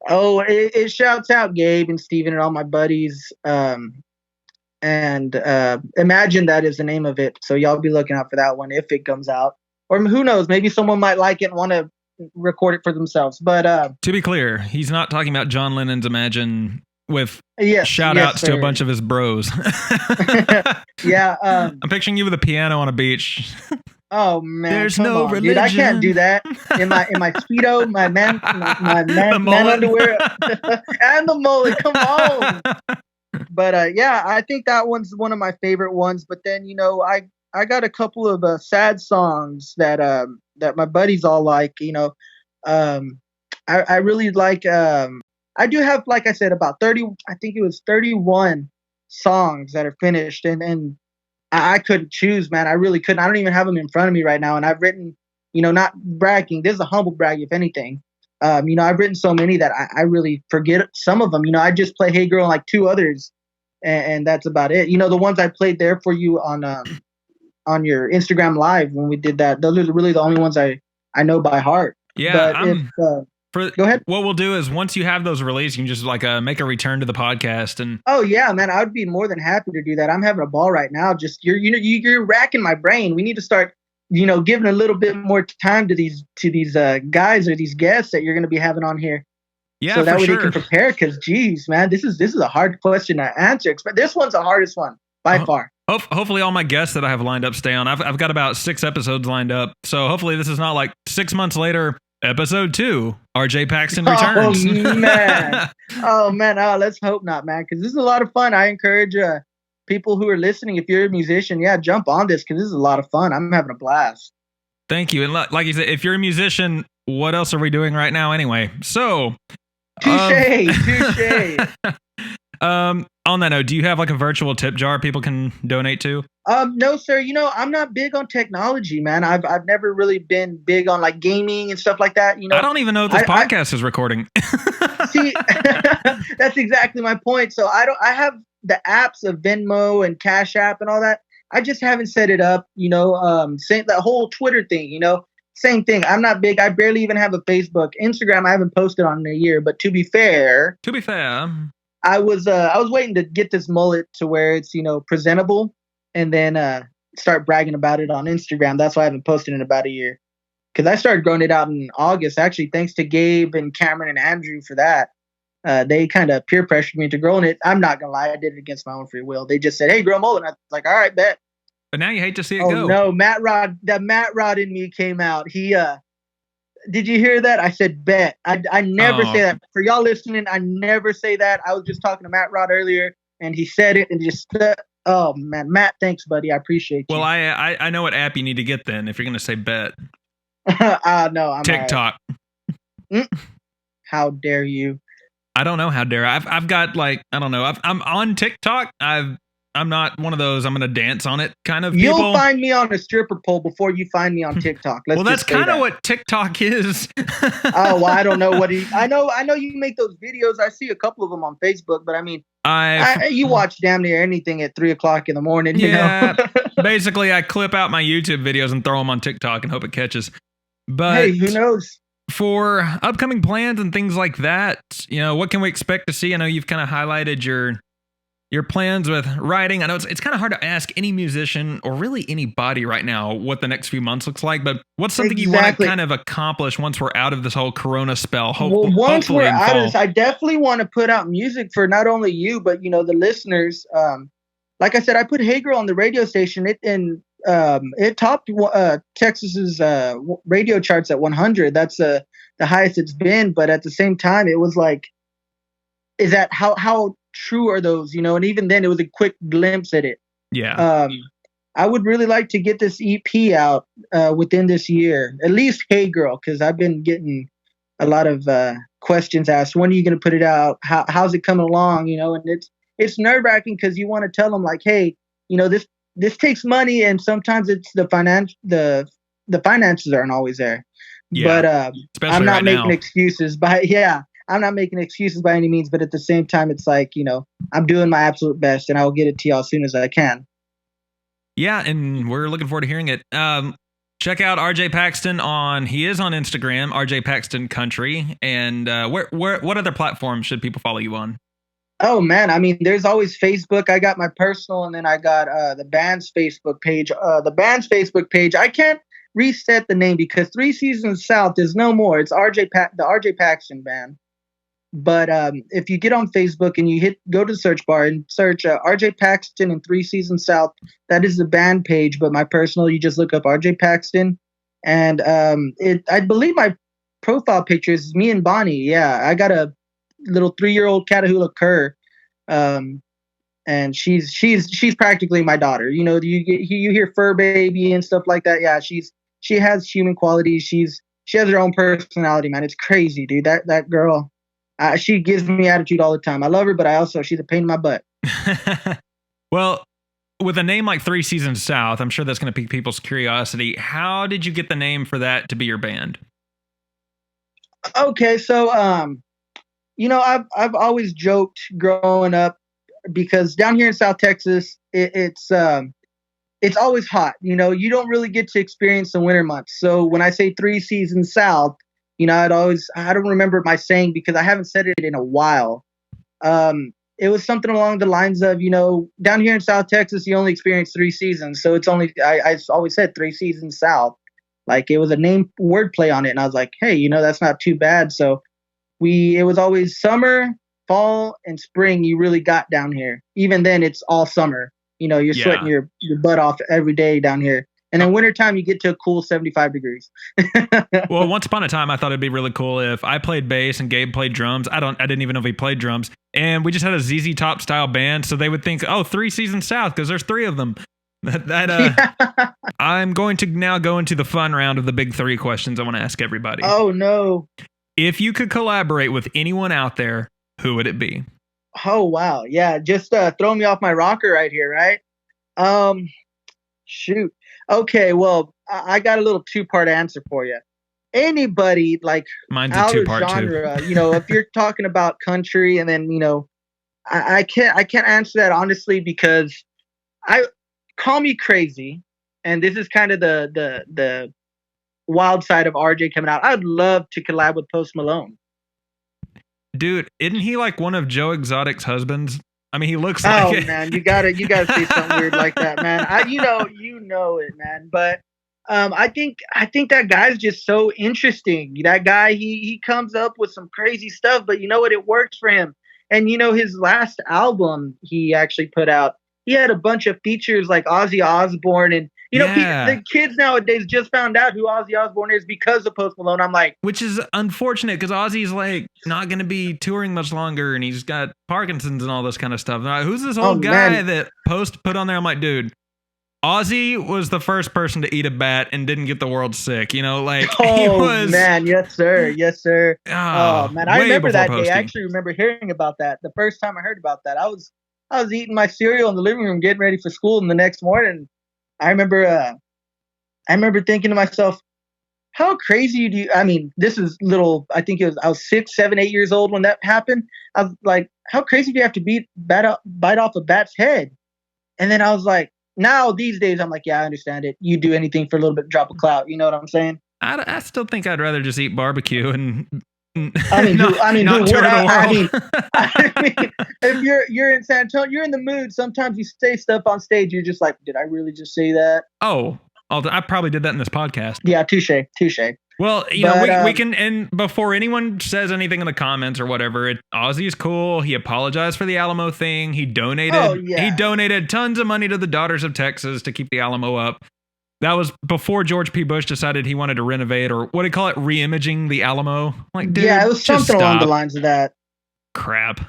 It shouts out Gabe and Steven and all my buddies. And Imagine That is the name of it. So y'all be looking out for that one if it comes out. Or who knows, maybe someone might like it and want to record it for themselves. But to be clear, he's not talking about John Lennon's Imagine with shout outs to a bunch of his bros. Yeah. I'm picturing you with a piano on a beach. Oh man, there's no religion. Dude, I can't do that. In my Speedo, my man underwear, and the mullet. Come on. But yeah, I think that one's one of my favorite ones. But then I got a couple of sad songs that my buddies all like. I really like. I do have, like I said, about 30. I think it was 31 songs that are finished, and I couldn't choose, man. I really couldn't. I don't even have them in front of me right now, and I've written, not bragging. This is a humble brag, if anything. I've written so many that I really forget some of them. I just play Hey Girl and like two others, and that's about it. The ones I played there for you on your Instagram Live when we did that, those are really the only ones I know by heart. Yeah, but go ahead. What we'll do is once you have those released, you can just like make a return to the podcast and. Oh yeah, man, I would be more than happy to do that. I'm having a ball right now. Just you're racking my brain. We need to start, giving a little bit more time to these guys or these guests that you're going to be having on here. Yeah, so that way sure. they can prepare. Because, geez, man, this is a hard question to answer. But this one's the hardest one by far. Hopefully all my guests that I have lined up stay on. I've got about 6 episodes lined up. So hopefully this is not like 6 months later, episode 2, RJ Paxton returns. Oh, man. Oh, let's hope not, man. Because this is a lot of fun. I encourage people who are listening, if you're a musician, jump on this because this is a lot of fun. I'm having a blast. Thank you. And like you said, if you're a musician, what else are we doing right now anyway? So... Touche. On that note, do you have like a virtual tip jar people can donate to? No, sir. I'm not big on technology, man. I've never really been big on like gaming and stuff like that. I don't even know if this podcast is recording. See, that's exactly my point. So I have the apps of Venmo and Cash App and all that. I just haven't set it up. Same that whole Twitter thing. Same thing. I'm not big. I barely even have a Facebook. Instagram, I haven't posted on in a year. But to be fair, I was waiting to get this mullet to where it's presentable, and then start bragging about it on Instagram. That's why I haven't posted in about a year. Because I started growing it out in August. Actually, thanks to Gabe and Cameron and Andrew for that. They kind of peer pressured me into growing it. I'm not gonna lie, I did it against my own free will. They just said, "Hey, grow a mullet." And I was like, "All right, bet." But now you hate to see it go. Oh no, Matt Rod in me came out. He did you hear that? I said bet. I never say that. For y'all listening, I never say that. I was just talking to Matt Rod earlier and he said it and just oh man, Matt, thanks buddy. I appreciate you. Well, I know what app you need to get then if you're going to say bet. No, I'm TikTok. How dare you? I don't know how dare I've got like I don't know. I'm on TikTok. I'm not one of those I'm going to dance on it kind of people. You'll find me on a stripper pole before you find me on TikTok. Well, that's kind of what TikTok is. Oh, well, I don't know what I know you make those videos. I see a couple of them on Facebook, but I mean, you watch damn near anything at 3:00 in the morning. Yeah, basically I clip out my YouTube videos and throw them on TikTok and hope it catches. But hey, who knows? For upcoming plans and things like that, what can we expect to see? I know you've kind of highlighted your plans with writing. I know it's kind of hard to ask any musician or really anybody right now what the next few months looks like, but what's something you want to kind of accomplish once we're out of this whole Corona spell? Once we're out of this, I definitely want to put out music for not only you, but the listeners. Like I said, I put Hey Girl on the radio station. It topped Texas's radio charts at 100. That's the highest it's been. But at the same time, it was like, is that how true are those? And even then, it was a quick glimpse at it. Yeah. I would really like to get this EP out within this year, at least Hey Girl, because I've been getting a lot of questions asked. When are you going to put it out? How's it coming along? And it's nerve wracking because you want to tell them like, hey, this takes money, and sometimes it's the finances aren't always there. Yeah, but I'm not making excuses. I'm not making excuses by any means. But at the same time, it's like I'm doing my absolute best, and I will get it to y'all as soon as I can. Yeah, and we're looking forward to hearing it. Check out RJ Paxton he is on Instagram, RJ Paxton Country, and what other platforms should people follow you on? Oh man, I mean, there's always Facebook. I got my personal, and then I got the band's Facebook page. The band's Facebook page, I can't reset the name because 3 Seasons South is no more. It's the RJ Paxton Band. But if you get on Facebook and you go to the search bar and search RJ Paxton and 3 Seasons South, that is the band page. But my personal, you just look up RJ Paxton, and I believe my profile picture is me and Bonnie. Yeah, I got a little 3-year-old Catahoula cur, and she's practically my daughter. You hear fur baby and stuff like that. Yeah, she has human qualities. She has her own personality, man. It's crazy, dude. That girl, she gives me attitude all the time. I love her, but she's a pain in my butt. Well, with a name like 3 Seasons South, I'm sure that's going to pique people's curiosity. How did you get the name for that to be your band? Okay, so I've always joked growing up because down here in South Texas, it's always hot. You don't really get to experience the winter months. So when I say 3 Seasons South, I don't remember my saying because I haven't said it in a while. It was something along the lines of, down here in South Texas, you only experience 3 seasons. So it's only, I always said 3 Seasons South. Like it was a name wordplay on it. And I was like, hey, that's not too bad. So it was always summer, fall, and spring you really got down here. Even then, it's all summer. You're sweating your butt off every day down here. And then wintertime, you get to a cool 75 degrees. Well, once upon a time, I thought it'd be really cool if I played bass and Gabe played drums. I didn't even know if he played drums. And we just had a ZZ Top style band. So they would think, 3 Seasons South, because there's 3 of them. I'm going to now go into the fun round of the big 3 questions I want to ask everybody. Oh, no. If you could collaborate with anyone out there, who would it be? Oh, wow. Yeah, just throw me off my rocker right here, right? Shoot. Okay, well, I got a little 2-part answer for you. Anybody like mine's out a of 2-part genre, if you're talking about country, and then I can't answer that honestly because I call me crazy, and this is kind of the wild side of RJ coming out. I'd love to collab with Post Malone. Dude, isn't he like one of Joe Exotic's husbands? I mean, he looks like it. Oh man, you gotta say something weird like that, man. You know it, man. But I think that guy's just so interesting. That guy, he comes up with some crazy stuff, but you know what? It works for him. And his last album he actually put out, he had a bunch of features like Ozzy Osbourne, and the kids nowadays just found out who Ozzy Osbourne is because of Post Malone. I'm like, which is unfortunate because Ozzy's like not going to be touring much longer, and he's got Parkinson's and all this kind of stuff. Like, who's this old guy that Post put on there? I'm like, dude, Ozzy was the first person to eat a bat and didn't get the world sick. He was. Man, yes sir. Oh man, I remember that Posty. day. I actually remember hearing about that. The first time I heard about that, I was eating my cereal in the living room, getting ready for school, and the next morning, I remember thinking to myself, how crazy do you, I mean, this is little, I think I was 6, 7, 8 years old when that happened. I was like, how crazy do you have to bite off a bat's head? And then I was like, now these days, I'm like, yeah, I understand it. You do anything for a little bit, drop a clout. You know what I'm saying? I still think I'd rather just eat barbecue and if you're in San Antonio, you're in the mood. Sometimes you say stuff on stage. You're just like, did I really just say that? Oh, I probably did that in this podcast. Yeah, touche. Well, we can, and before anyone says anything in the comments or whatever, Ozzy's cool. He apologized for the Alamo thing. He donated. Oh, yeah. He donated tons of money to the Daughters of Texas to keep the Alamo up. That was before George P. Bush decided he wanted to renovate, or what do you call it, re-imaging the Alamo. Like, dude, yeah, it was something along the lines of that. Crap.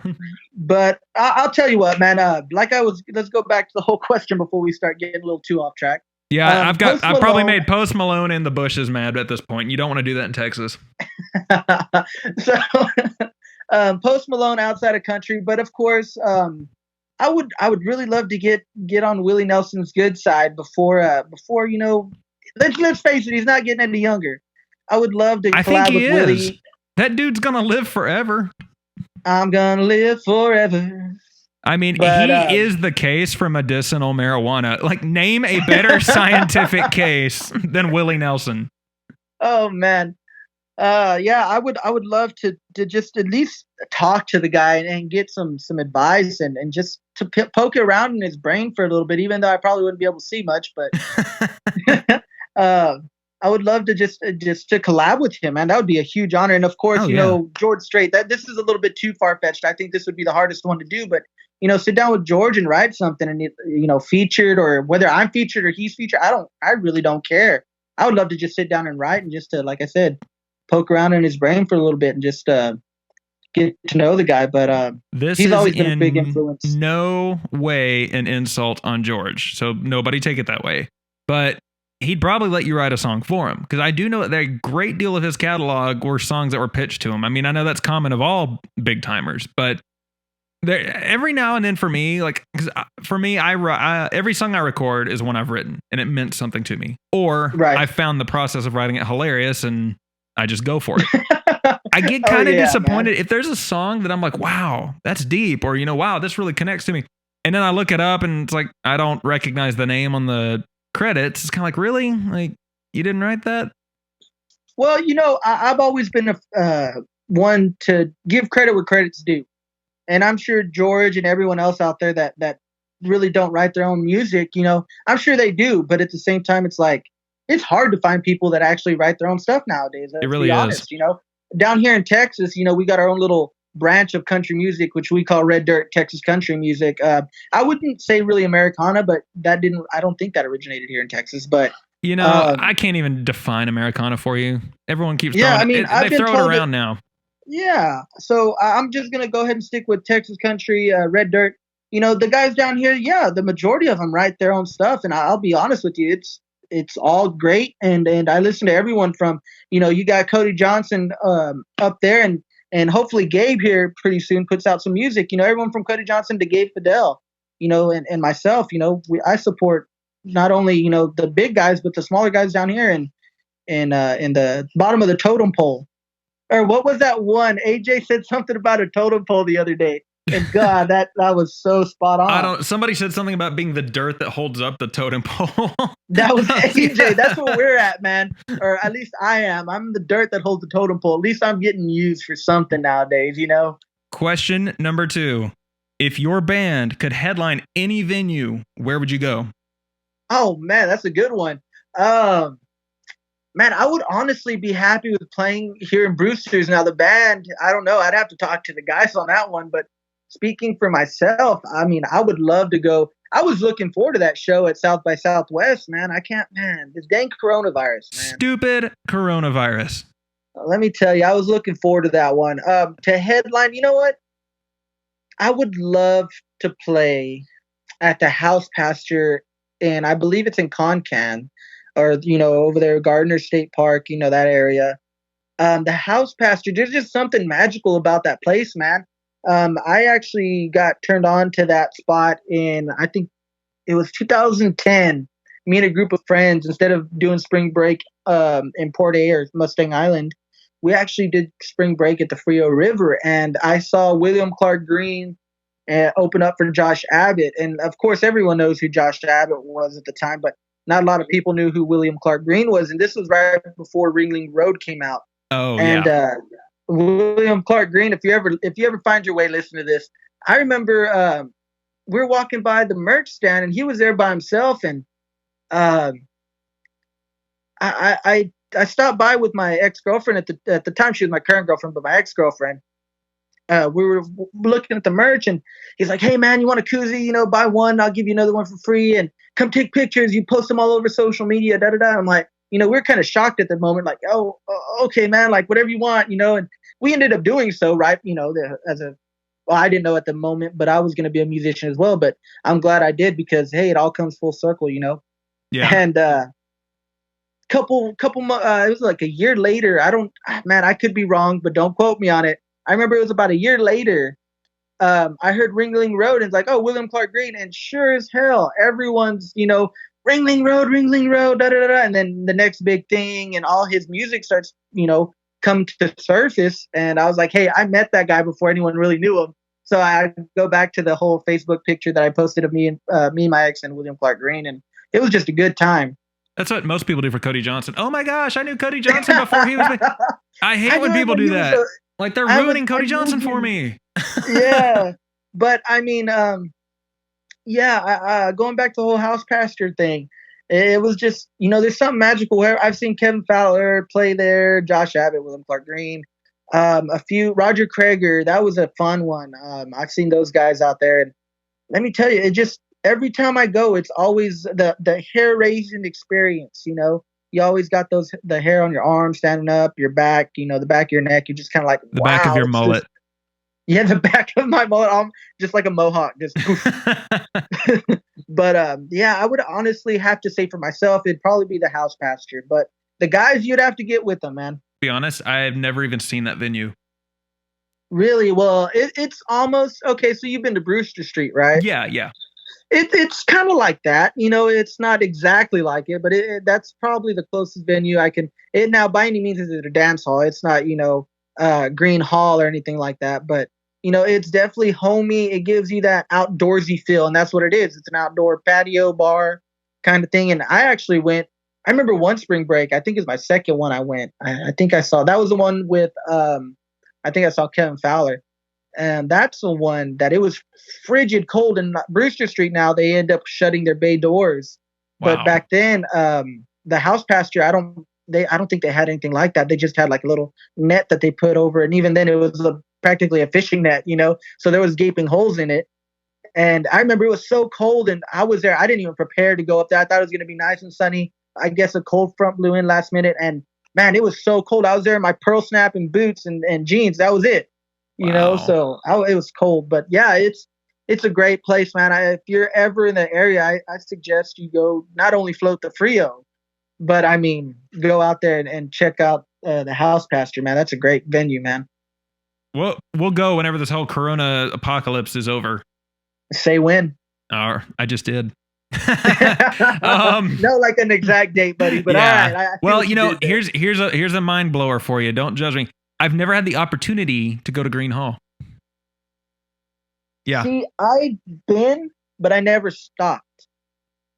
But I'll tell you what, man. Let's go back to the whole question before we start getting a little too off track. Yeah, I've probably made Post Malone and the Bushes mad at this point. You don't want to do that in Texas. So, Post Malone outside of country, but of course, I would really love to get on Willie Nelson's good side before let's face it, he's not getting any younger. I would love to collab with Willie. That dude's gonna live forever. I'm gonna live forever. I mean, he is the case for medicinal marijuana. Like, name a better scientific case than Willie Nelson. Oh man. Yeah, I would love to just at least talk to the guy and get some advice and just to poke around in his brain for a little bit, even though I probably wouldn't be able to see much, but I would love to just to collab with him, man. That would be a huge honor. And of course, George Strait, this is a little bit too far-fetched. I think this would be the hardest one to do, but sit down with George and write something and featured, or whether I'm featured or he's featured, I really don't care. I would love to just sit down and write and just to, like I said, poke around in his brain for a little bit and just get to know the guy. But he's always been a big influence. No way an insult on George, so nobody take it that way. But he'd probably let you write a song for him, because I do know that a great deal of his catalog were songs that were pitched to him. I mean, I know that's common of all big timers, but every now and then for me, like, 'cause for me, every song I record is one I've written and it meant something to me, or Right. I found the process of writing it hilarious and I just go for it. I get kind of disappointed man. if there's a song that I'm like, wow, that's deep, or wow, this really connects to me, and then I look it up and it's like I don't recognize the name on the credits. It's kind of like, really, like you didn't write that? Well, I've always been one to give credit where credit's due. And I'm sure George and everyone else out there that really don't write their own music, I'm sure they do. But at the same time, it's like, it's hard to find people that actually write their own stuff nowadays. It really is. Down here in Texas, we got our own little branch of country music, which we call Red Dirt Texas Country Music. I wouldn't say really Americana, but I don't think that originated here in Texas. But I can't even define Americana for you. Everyone keeps throwing they throw it around now. Yeah, so I'm just gonna go ahead and stick with Texas country, Red Dirt. The guys down here, yeah, the majority of them write their own stuff, and I'll be honest with you, it's all great, and I listen to everyone from, you got Cody Johnson up there, and hopefully Gabe here pretty soon puts out some music. Everyone from Cody Johnson to Gabe Fidel, and myself, I support not only the big guys but the smaller guys down here, and in the bottom of the totem pole. Or what was that one? AJ said something about a totem pole the other day. And God, that was so spot on. Somebody said something about being the dirt that holds up the totem pole. That was AJ. That's where we're at, man. Or at least I am. I'm the dirt that holds the totem pole. At least I'm getting used for something nowadays, Question number 2. If your band could headline any venue, where would you go? Oh, man, that's a good one. Man, I would honestly be happy with playing here in Brewster's. Now, the band, I don't know. I'd have to talk to the guys on that one. But speaking for myself, I mean, I would love to go. I was looking forward to that show at South by Southwest, man. This dang coronavirus, man. Stupid coronavirus. Let me tell you, I was looking forward to that one. To headline, you know what? I would love to play at the House Pasture, and I believe it's in Concan. Or, over there, Gardner State Park, that area. The House Pasture, there's just something magical about that place, man. I actually got turned on to that spot in, I think it was 2010. Me and a group of friends, instead of doing spring break in Port A or Mustang Island, we actually did spring break at the Frio River. And I saw William Clark Green open up for Josh Abbott. And, of course, everyone knows who Josh Abbott was at the time, but not a lot of people knew who William Clark Green was, and this was right before Ringling Road came out. Oh, and, yeah. William Clark Green, if you ever find your way listening to this, I remember we were walking by the merch stand, and he was there by himself, and I stopped by with my ex-girlfriend at the time. She was my current girlfriend, but my ex-girlfriend. We were looking at the merch, and he's like, "Hey man, you want a koozie? Buy one, I'll give you another one for free, and come take pictures. You post them all over social media." Da da da. I'm like, we're kind of shocked at the moment, like, "Oh, okay, man, like whatever you want, And we ended up doing so, right? I didn't know at the moment, but I was going to be a musician as well. But I'm glad I did because hey, it all comes full circle, Yeah. And couple, it was like a year later. I could be wrong, but don't quote me on it. I remember it was about a year later. I heard Ringling Road, and it's like, oh, William Clark Green, and sure as hell, everyone's, Ringling Road, da da da da, and then the next big thing, and all his music starts, come to the surface, and I was like, hey, I met that guy before anyone really knew him. So I go back to the whole Facebook picture that I posted of me, my ex, and William Clark Green, and it was just a good time. That's what most people do for Cody Johnson. Oh my gosh, I knew Cody Johnson before he was. I hate when people do that. Like they're ruining Cody Johnson for me. Yeah, but I mean, going back to the whole House Pasture thing, it was just, there's something magical. I've seen Kevin Fowler play there, Josh Abbott, William Clark Green, a few, Roger Krager. That was a fun one. I've seen those guys out there, and let me tell you, it just every time I go, it's always the hair raising experience. You always got the hair on your arm standing up, your back, the back of your neck. You're just kind of like, the back of your mullet. The back of my mullet, I'm just like a mohawk, just poof. But I would honestly have to say for myself, it'd probably be the House Pasture. But the guys, you'd have to get with them, man. To be honest, I've never even seen that venue. Really? Well, it's almost okay. So you've been to Brewster Street, right? Yeah, yeah. It's kind of like that. It's not exactly like it, but that's probably the closest venue I can. It now by any means is it a dance hall. It's not Green Hall or anything like that, but it's definitely homey. It gives you that outdoorsy feel, and that's what it is. It's an outdoor patio bar kind of thing. And I actually went. I remember one spring break. I think it was my second one. I went. I think I saw that was the one with. I think I saw Kevin Fowler. And that's the one that it was frigid cold in Brewster Street. Now they end up shutting their bay doors, Wow. but back then, the house pasture, I don't think they had anything like that. They just had like a little net that they put over, and even then, it was practically a fishing net, So there was gaping holes in it. And I remember it was so cold, and I was there. I didn't even prepare to go up there. I thought it was going to be nice and sunny. I guess a cold front blew in last minute, and man, it was so cold. I was there in my pearl snap and boots and jeans. That was it. Wow. So it was cold, but yeah, it's a great place, man. If you're ever in the area, I suggest you go not only float the Frio, but I mean, go out there and check out the house pasture, man. That's a great venue, man. We'll go whenever this whole Corona apocalypse is over. Say when. I just did. No, like an exact date, buddy. But yeah. all right. Well, here's a mind blower for you. Don't judge me. I've never had the opportunity to go to Green Hall. Yeah. See, I've been, but I never stopped.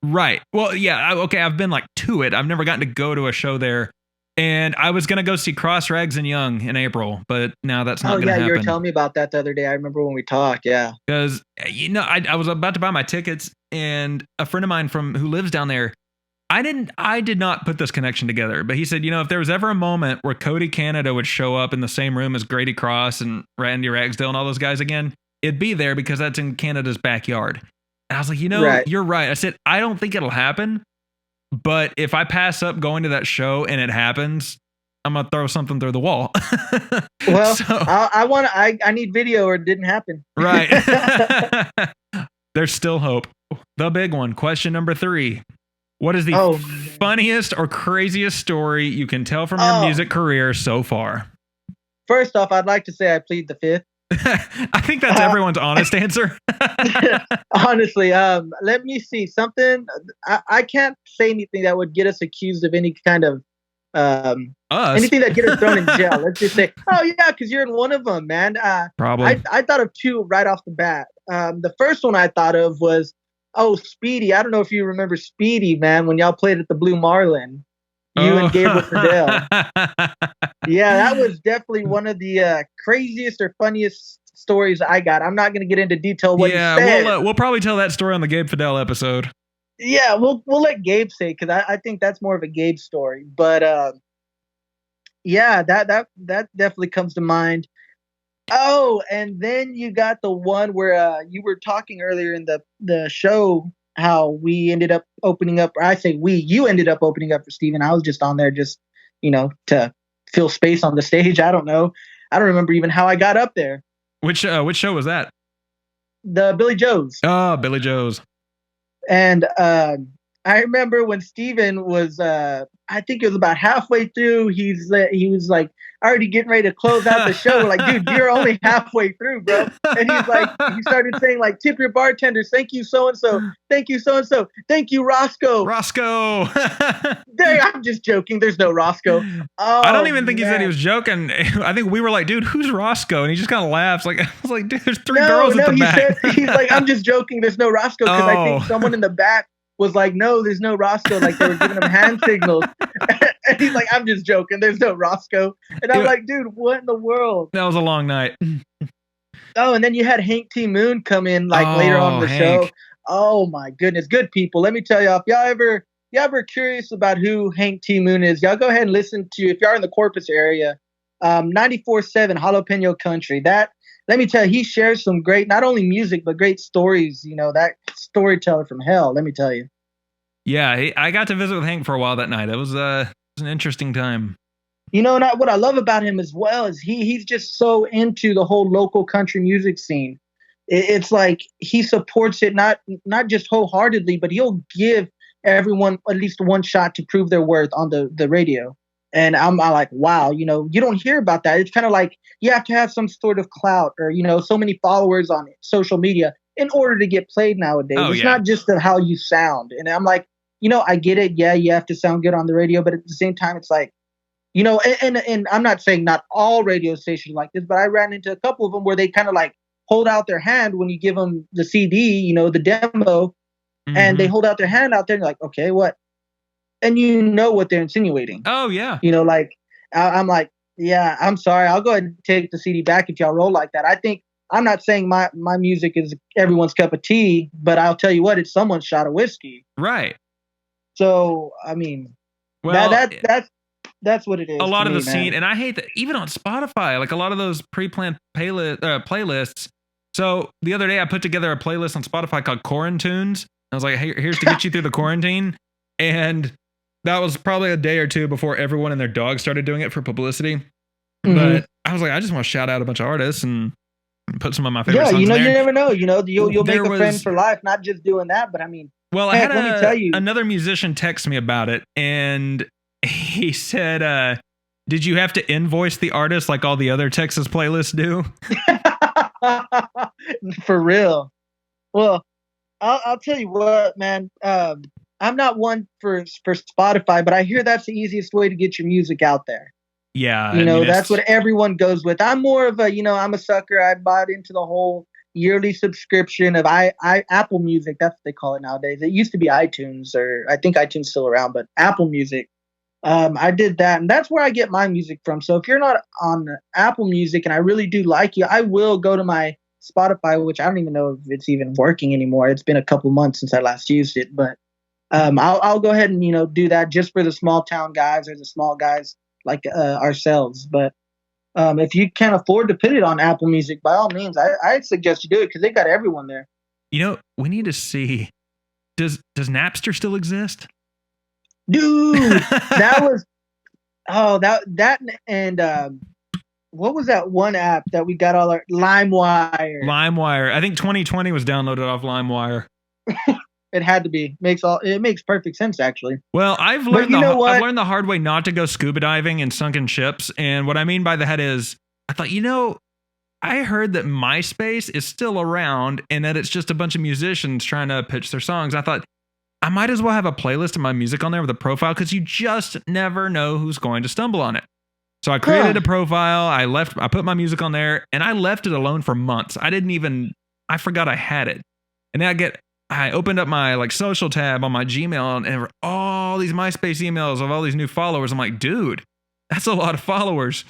Right. Well, yeah. Okay. I've been like to it. I've never gotten to go to a show there. And I was going to go see Cross, Rags, and Young in April, but now that's not going to happen. You were telling me about that the other day. I remember when we talked. Yeah. Because, I was about to buy my tickets, and a friend of mine who lives down there, I did not put this connection together, but he said, if there was ever a moment where Cody Canada would show up in the same room as Grady Cross and Randy Ragsdale and all those guys again, it'd be there because that's in Canada's backyard. And I was like, right. You're right. I said, I don't think it'll happen, but if I pass up going to that show and it happens, I'm going to throw something through the wall. Well, so, I need video or it didn't happen. Right. There's still hope. The big one. Question number 3. What is the funniest or craziest story you can tell from your music career so far? First off, I'd like to say I plead the fifth. I think that's everyone's honest answer. Honestly, let me see something. I can't say anything that would get us accused of any kind of anything that get us thrown in jail. Let's just say, oh yeah, because you're in one of them, man. Probably. I thought of 2 right off the bat. The first one I thought of was, Speedy. I don't know if you remember Speedy, man, when y'all played at the Blue Marlin. You and Gabriel Fidel. Yeah, that was definitely one of the craziest or funniest stories I got. I'm not going to get into detail what he said. We'll probably tell that story on the Gabe Fidel episode. Yeah, we'll let Gabe say it because I think that's more of a Gabe story. But yeah, that definitely comes to mind. Oh, and then you got the one where you were talking earlier in the show how we ended up opening up, or I say you ended up opening up for Steven. I was just on there just, to fill space on the stage. I don't know. I don't remember even how I got up there. Which show was that? The Billy Joe's. Oh, Billy Joe's. And I remember when Steven was, I think it was about halfway through, he was like already getting ready to close out the show. We're like, dude, you're only halfway through, bro. And he's like, he started saying like, tip your bartenders. Thank you, so-and-so. Thank you, so-and-so. Thank you, Roscoe. I'm just joking. There's no Roscoe. Oh, I don't even think he said he was joking. I think we were like, dude, who's Roscoe? And he just kind of laughs. Like, I was like, dude, there's 3 girls at the back. He's like, I'm just joking. There's no Roscoe. Because I think someone in the back was like, no, there's no Roscoe. Like they were giving him hand signals. And he's like, I'm just joking. There's no Roscoe. And I'm like, dude, what in the world? That was a long night. Oh, and then you had Hank T. Moon come in like later on in the show. Oh my goodness. Good people. Let me tell y'all, if y'all ever curious about who Hank T. Moon is, y'all go ahead and listen to, if y'all are in the Corpus area, 94.7 Jalapeno Country. That, let me tell you, he shares some great, not only music, but great stories. That storyteller from hell, let me tell you. Yeah, I got to visit with Hank for a while that night. It was an interesting time. And what I love about him as well is he's just so into the whole local country music scene. It's like he supports it, not just wholeheartedly, but he'll give everyone at least one shot to prove their worth on the radio. And I'm like, wow, you don't hear about that. It's kind of like you have to have some sort of clout or, so many followers on social media in order to get played nowadays. Oh, It's yeah. not just how you sound. And I'm like, I get it. Yeah, you have to sound good on the radio. But at the same time, it's like, and I'm not saying not all radio stations like this, but I ran into a couple of them where they kind of like hold out their hand when you give them the CD, the demo, and they hold out their hand out there and you're like, okay, what? And you know what they're insinuating. Oh, yeah. Like I'm like, yeah, I'm sorry. I'll go ahead and take the CD back if y'all roll like that. I think I'm not saying my music is everyone's cup of tea, but I'll tell you what, it's someone's shot of whiskey. Right. So, I mean, well, that's what it is. A lot of the man. scene, and I hate that even on Spotify, like a lot of those pre-planned playlists. So the other day I put together a playlist on Spotify called Quarantunes. I was like, hey, here's to get you through the quarantine. And that was probably a day or two before everyone and their dog started doing it for publicity. But I was like, I just want to shout out a bunch of artists and put some of my favorite songs in there. You never know. You'll make a friend for life, not just doing that, but I mean, well, I had let me tell you, another musician text me about it, and he said, did you have to invoice the artist like all the other Texas playlists do? For real. Well, I'll tell you what, man. I'm not one for Spotify, but I hear that's the easiest way to get your music out there. Yeah. That's what everyone goes with. I'm more of a, I'm a sucker. I bought into the whole yearly subscription of Apple Music. That's what they call it nowadays. It used to be iTunes, or I think iTunes is still around, but Apple Music. I did that, and that's where I get my music from. So if you're not on Apple Music and I really do like you, I will go to my Spotify, which I don't even know if it's even working anymore. It's been a couple months since I last used it, but I'll go ahead and do that just for the small town guys or the small guys like ourselves. But if you can't afford to put it on Apple Music, by all means, I suggest you do it because they got everyone there. We need to see. Does Napster still exist? Dude, that was that and what was that one app that we got all our LimeWire? LimeWire. I think 2020 was downloaded off LimeWire. It had to be. It makes perfect sense, actually. Well, I've learned the hard way not to go scuba diving in sunken ships, and what I mean by that is, I thought, I heard that MySpace is still around and that it's just a bunch of musicians trying to pitch their songs. I thought I might as well have a playlist of my music on there with a profile because you just never know who's going to stumble on it. So I created a profile. I put my music on there, and I left it alone for months. I forgot I had it, and then I opened up my social tab on my Gmail, and there were all these MySpace emails of all these new followers. I'm like, dude, that's a lot of followers.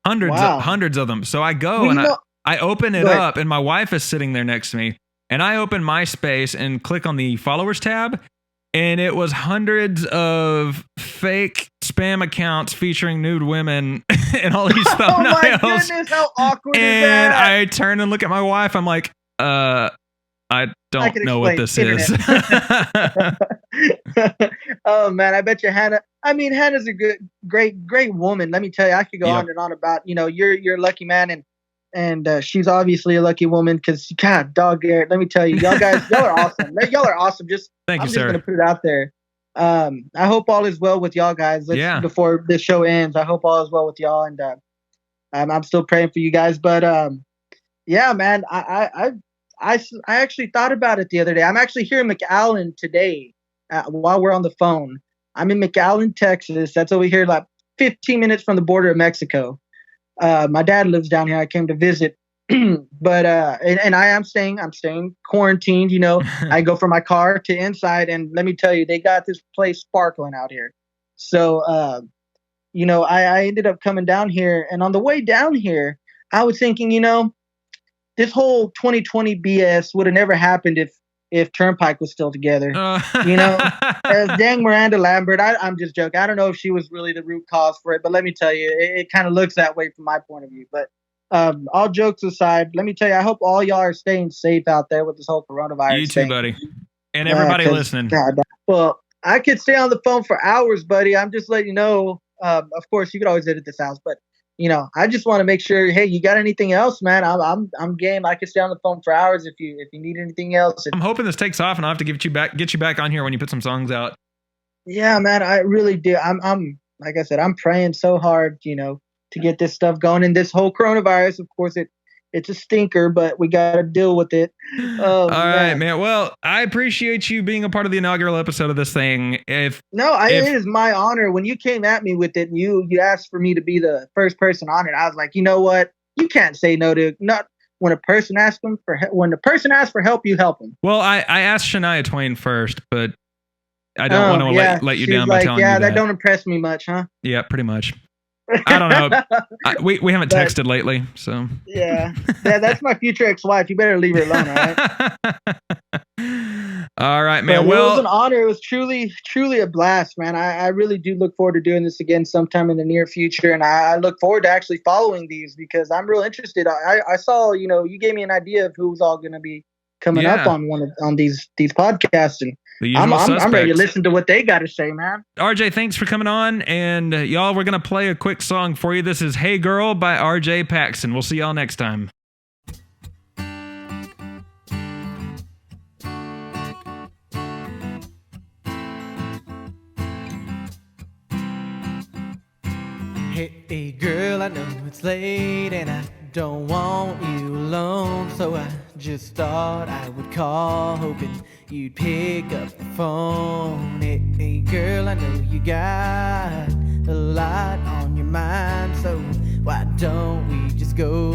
Hundreds of them. So I go I open it up, and my wife is sitting there next to me, and I open MySpace and click on the followers tab, and it was hundreds of fake spam accounts featuring nude women and all these thumbnails. Oh my goodness, how awkward is that? And I turn and look at my wife. I'm like, I don't know what this is. Oh man, I bet you Hannah. I mean, Hannah's a great woman. Let me tell you, I could go on and on about you're a lucky man, and she's obviously a lucky woman because God, dog Garrett. Let me tell you, y'all are awesome. Y'all are awesome. Thank you, sir. I'm just gonna put it out there. I hope all is well with y'all guys. Before this show ends, I hope all is well with y'all, and I'm still praying for you guys. But yeah, man, I actually thought about it the other day. I'm actually here in McAllen today while we're on the phone. I'm in McAllen, Texas. That's over here, like 15 minutes from the border of Mexico. My dad lives down here. I came to visit, but and I'm staying quarantined. I go from my car to inside, and let me tell you, they got this place sparkling out here. So, I ended up coming down here, and on the way down here, I was thinking, this whole 2020 BS would have never happened if Turnpike was still together. Dang Miranda Lambert. I'm just joking. I don't know if she was really the root cause for it, but let me tell you, it kind of looks that way from my point of view. But all jokes aside, let me tell you, I hope all y'all are staying safe out there with this whole coronavirus. You too, buddy. And everybody listening. God, well, I could stay on the phone for hours, buddy. I'm just letting you know. Of course, you could always edit this out, but I just want to make sure. Hey, you got anything else, man? I'm game. I could stay on the phone for hours if you need anything else. I'm hoping this takes off, and I'll have to get you back on here when you put some songs out. Yeah, man, I really do. I'm like I said, I'm praying so hard, to get this stuff going. And this whole coronavirus, of course, it's a stinker, but we got to deal with it. All right, man. Well, I appreciate you being a part of the inaugural episode of this thing. It is my honor. When you came at me with it and you asked for me to be the first person on it, I was like, you know what? You can't say no to not when a person asks when the person asks for help, you help them. Well, I asked Shania Twain first, but I don't want to let you down by telling you that. Yeah, that don't impress me much, huh? Yeah, pretty much. I don't know. We haven't texted lately, so. Yeah, that's my future ex-wife. You better leave her alone, all right? All right, man. But it was an honor. It was truly a blast, man. I really do look forward to doing this again sometime in the near future, and I look forward to actually following these because I'm real interested. I saw, you gave me an idea of who's all going to be coming up on these podcasts, and I'm ready to listen to what they got to say, man. RJ, thanks for coming on, and y'all, we're gonna play a quick song for you. This is "Hey Girl" by RJ Paxton. We'll see y'all next time. Hey girl, I know it's late and I don't want you alone, so I just thought I would call, hoping you'd pick up the phone. Hey girl, I know you got a lot on your mind, so why don't we just go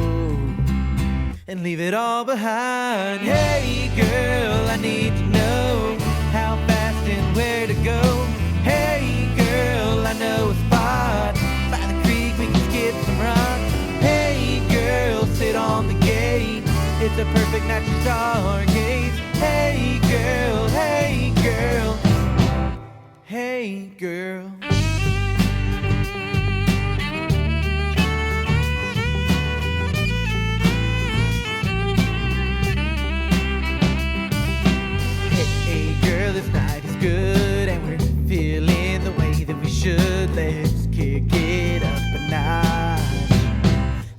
and leave it all behind? Hey girl, I need to know how fast and where to go. Hey girl, I know a spot by the creek we can skip some rocks. Hey girl, sit on the gate, it's a perfect night to stargaze. Hey girl, hey girl, hey girl. Hey girl, this night is good and we're feeling the way that we should. Let's kick it up a notch.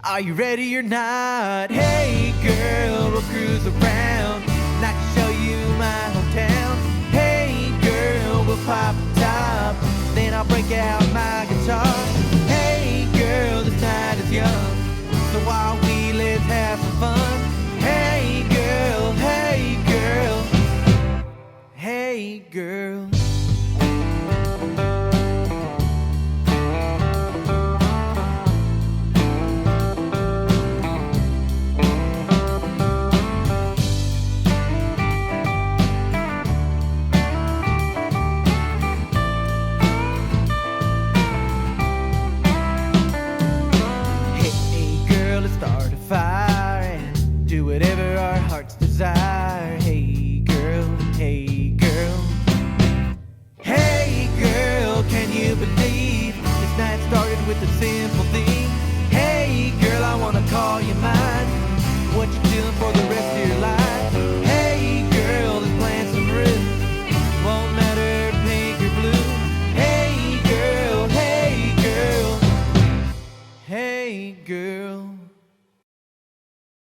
Are you ready or not? Hey girl, we'll cruise around and I can show you my hometown. Hey girl, we'll pop the top, then I'll break out my guitar. Hey girl, this night is young, so while we let's have some fun. Hey girl, hey girl, hey girl. Start a fire and do whatever our hearts desire.